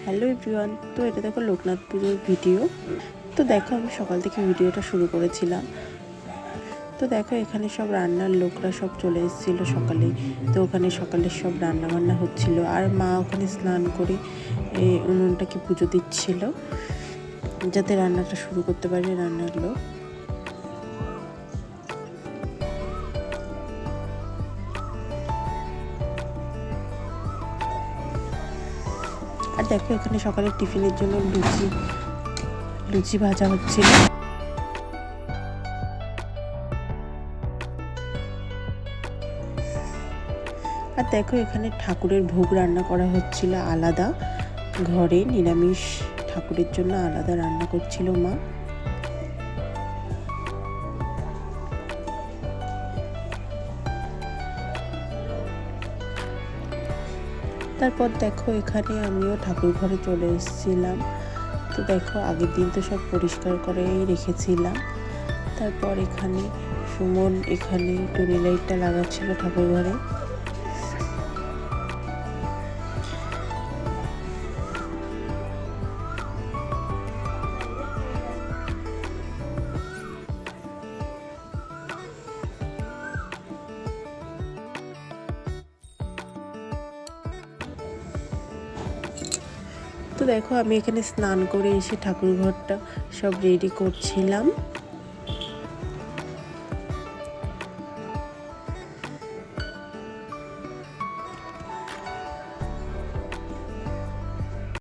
Hello everyone. তো এটা দেখো লোকনাথ পুজোর ভিডিও। তো দেখো আমি সকাল থেকে ভিডিওটা শুরু করেছিলাম। তো দেখো এখানে সব রান্নার লোকরা সব চলে এসেছিলো সকালে। তো ওখানে সকালে সব রান্না বান্না হচ্ছিল, আর মা ওখানে স্নান করে উনুনটাকে পুজো দিচ্ছিল যাতে রান্নাটা শুরু করতে পারে রান্নার লোক। আর দেখো এখানে সকালে টিফিনের জন্য লুচি ভাজা হচ্ছিল। আর দেখো এখানে ঠাকুরের ভোগ রান্না করা হচ্ছিল আলাদা ঘরে, নিরামিষ ঠাকুরের জন্য আলাদা রান্না করছিল মা। তারপর দেখো এখানে আমিও ঠাকুর ঘরে চলে এসেছিলাম। তো দেখো আগের দিন তো সব পরিষ্কার করেই রেখেছিলাম। তারপর এখানে সুমন এখানে টুনি লাইটটা লাগাচ্ছিল ঠাকুর ঘরে। তো দেখো আমি এখানে স্নান করে এসে ঠাকুর ঘরটা সব রেডি করছিলাম।